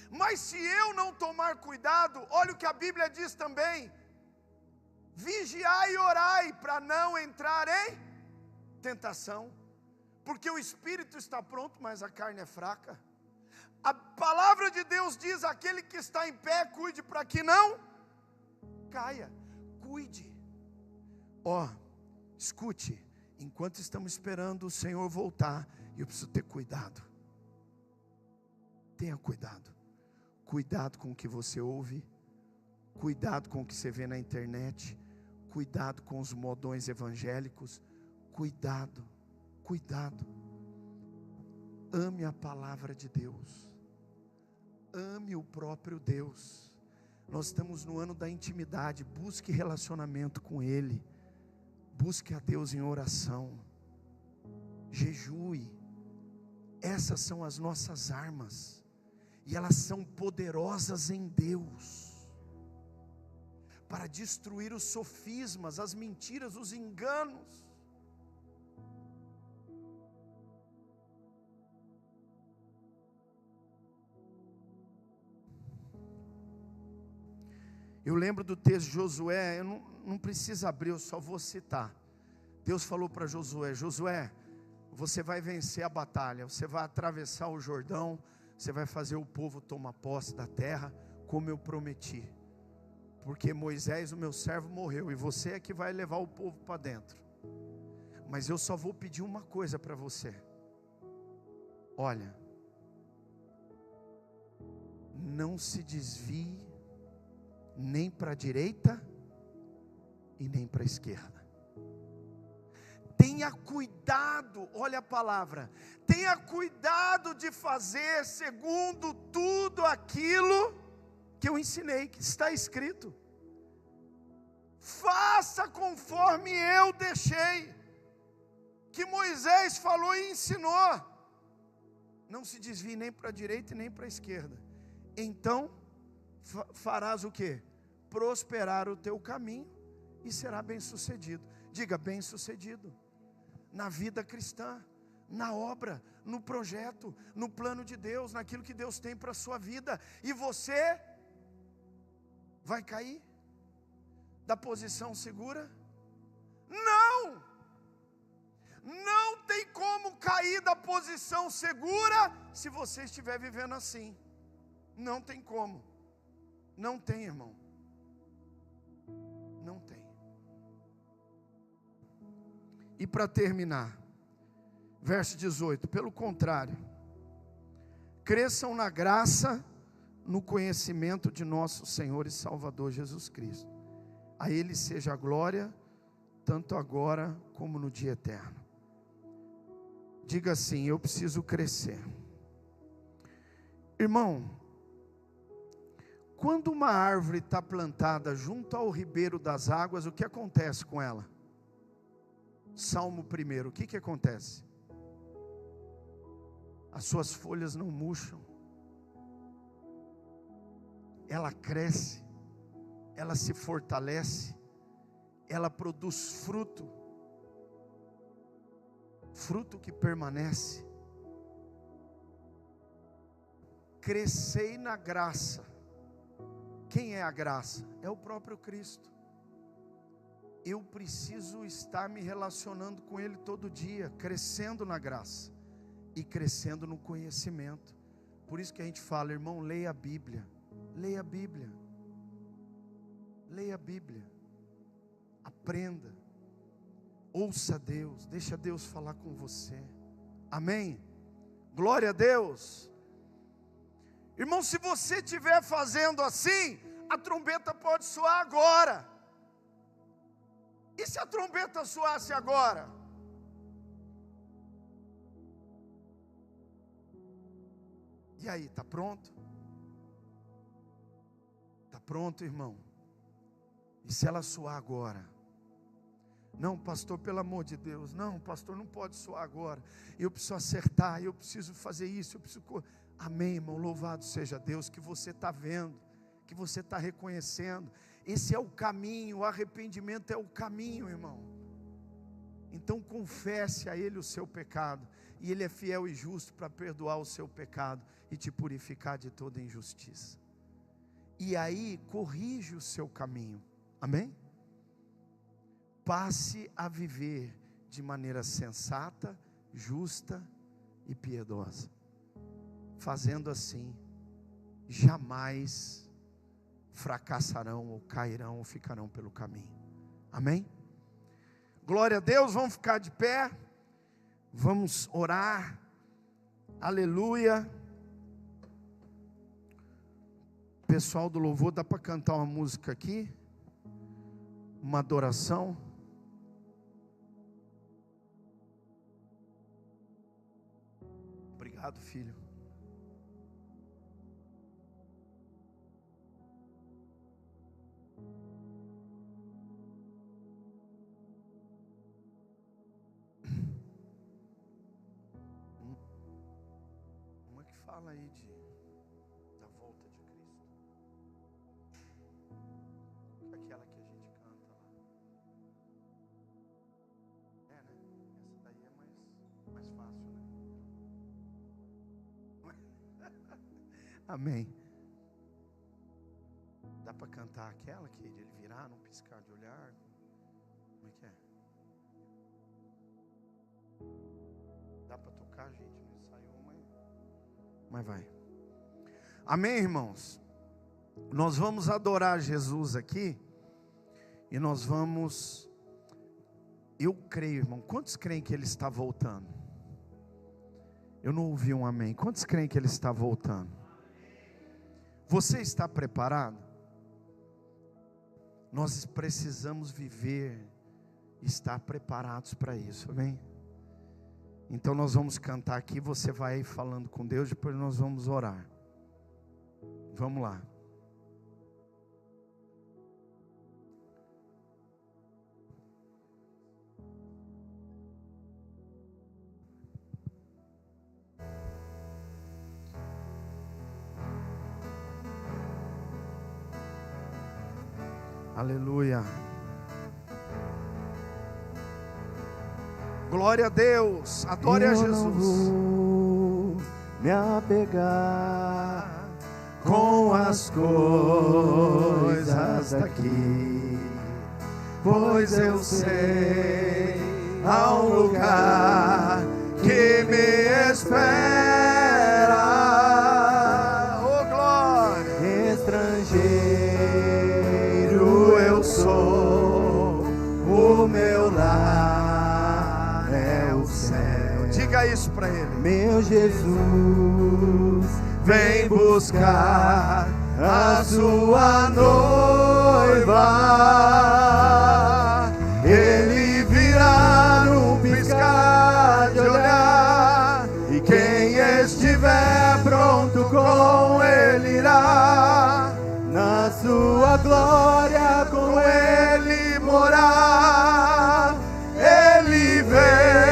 Mas se eu não tomar cuidado, olha o que a Bíblia diz também, vigiai e orai para não entrar em tentação, porque o espírito está pronto, mas a carne é fraca. A palavra de Deus diz, aquele que está em pé, cuide para que não caia, cuide. Escute, enquanto estamos esperando o Senhor voltar, eu preciso ter cuidado. Tenha cuidado, cuidado com o que você ouve, cuidado com o que você vê na internet, cuidado com os modões evangélicos, cuidado. Ame a palavra de Deus, ame o próprio Deus. Nós estamos no ano da intimidade, busque relacionamento com Ele, busque a Deus em oração, jejue. Essas são as nossas armas, e elas são poderosas em Deus, para destruir os sofismas, as mentiras, os enganos. Eu lembro do texto de Josué, eu não preciso abrir, eu só vou citar. Deus falou para Josué, Josué, você vai vencer a batalha, você vai atravessar o Jordão, você vai fazer o povo tomar posse da terra, como eu prometi. Porque Moisés, o meu servo, morreu, e você é que vai levar o povo para dentro. Mas eu só vou pedir uma coisa para você. Olha, não se desvie nem para a direita e nem para a esquerda. Tenha cuidado, olha a palavra, tenha cuidado de fazer segundo tudo aquilo que eu ensinei, que está escrito. Faça conforme eu deixei, que Moisés falou e ensinou. Não se desvie nem para a direita e nem para a esquerda. Então farás o quê? Prosperar o teu caminho e será bem sucedido. Diga, bem sucedido na vida cristã, na obra, no projeto, no plano de Deus, naquilo que Deus tem para a sua vida. E você vai cair da posição segura? Não! Não tem como cair da posição segura se você estiver vivendo assim. Não tem como. Não tem, irmão. Não tem. E para terminar, verso 18, pelo contrário, cresçam na graça, no conhecimento de nosso Senhor e Salvador Jesus Cristo. A Ele seja a glória, tanto agora como no dia eterno. Diga assim, eu preciso crescer. Irmão, quando uma árvore está plantada junto ao ribeiro das águas, o que acontece com ela? Salmo 1, o que acontece? As suas folhas não murcham, ela cresce, ela se fortalece, ela produz fruto. fruto que permanece. Crescei na graça. Quem é a graça? É o próprio Cristo. Eu preciso estar me relacionando com Ele todo dia, crescendo na graça e crescendo no conhecimento. Por isso que a gente fala, irmão, leia a Bíblia. Leia a Bíblia. Leia a Bíblia. Aprenda. Ouça Deus. Deixa Deus falar com você. Amém? Glória a Deus. Irmão, se você estiver fazendo assim, a trombeta pode soar agora. E se a trombeta soasse agora? E aí, está pronto? Está pronto, irmão? E se ela soar agora? Não, pastor, pelo amor de Deus. Não, pastor, não pode soar agora. Eu preciso acertar, eu preciso fazer isso, eu preciso... Amém, irmão, louvado seja Deus, que você está vendo, que você está reconhecendo. Esse é o caminho, o arrependimento é o caminho, irmão. Então confesse a Ele o seu pecado, e Ele é fiel e justo para perdoar o seu pecado e te purificar de toda injustiça. E aí corrige o seu caminho, amém? Passe a viver de maneira sensata, justa e piedosa. Fazendo assim, jamais fracassarão ou cairão ou ficarão pelo caminho. Amém? Glória a Deus, vamos ficar de pé. Vamos orar. Aleluia. Pessoal do louvor, dá para cantar uma música aqui? Uma adoração? Obrigado, filho. Fala aí da volta de Cristo. Aquela que a gente canta lá. Né? Essa daí é mais fácil, né? Amém. Dá para cantar aquela que ele virar num piscar de olhar? Como é que é? Dá para tocar, gente? Não ensaiou, mas vai. Amém, irmãos? Nós vamos adorar Jesus aqui. E nós vamos... Eu creio, irmão. Quantos creem que Ele está voltando? Eu não ouvi um amém. Quantos creem que Ele está voltando? Você está preparado? Nós precisamos viver, estar preparados para isso, amém? Então nós vamos cantar aqui, você vai falando com Deus, depois nós vamos orar. Vamos lá. Aleluia. Glória a Deus, adore a Jesus. Eu não vou me apegar com as coisas daqui, pois eu sei há um lugar que me espera. Oh glória! Estrangeiro eu sou, o meu lar. Diga isso para Ele. Meu Jesus, vem buscar a sua noiva. Ele virá num piscar de olhar, e quem estiver pronto com Ele irá, na sua glória com Ele morar. Ele vem,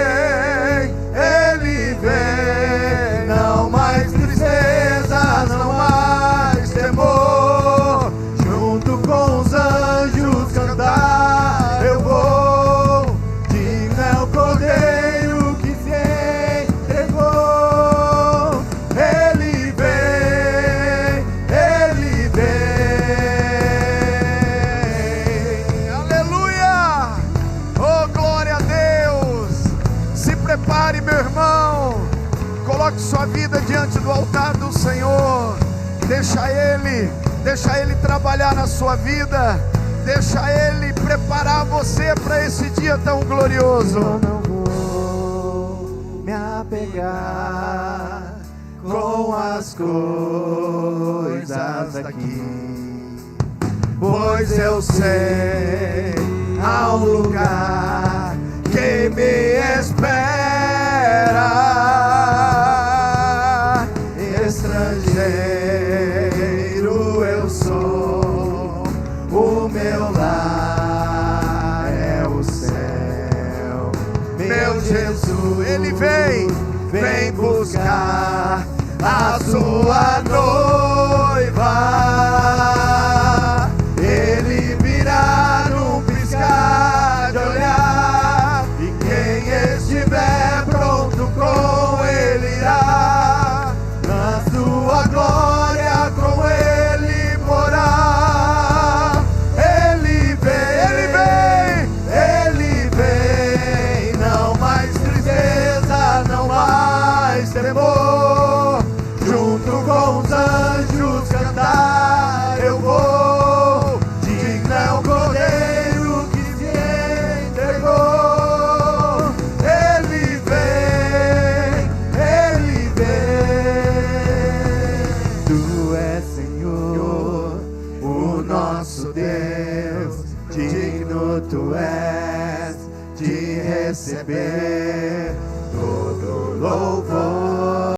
não mais tristeza, não mais temor. Junto com os anjos cantar eu vou, digno é o Cordeiro que Coloque sua vida diante do altar do Senhor. Deixa Ele trabalhar na sua vida. Deixa Ele preparar você para esse dia tão glorioso. Eu não vou me apegar com as coisas daqui, pois eu sei há um lugar que me espera. Estrangeiro eu sou, o meu lar é o céu. Meu Jesus, Ele vem buscar a sua noiva. Ele virá num piscar de olhar, e quem estiver pronto com Ele irá. Na sua glória com Ele morar. Ele vem, não mais tristeza, não mais temor. Junto com os anjos cantar eu vou. Digno é o Cordeiro que se entregou. Ele vem. Tu és Senhor, o nosso Deus. Digno tu és de receber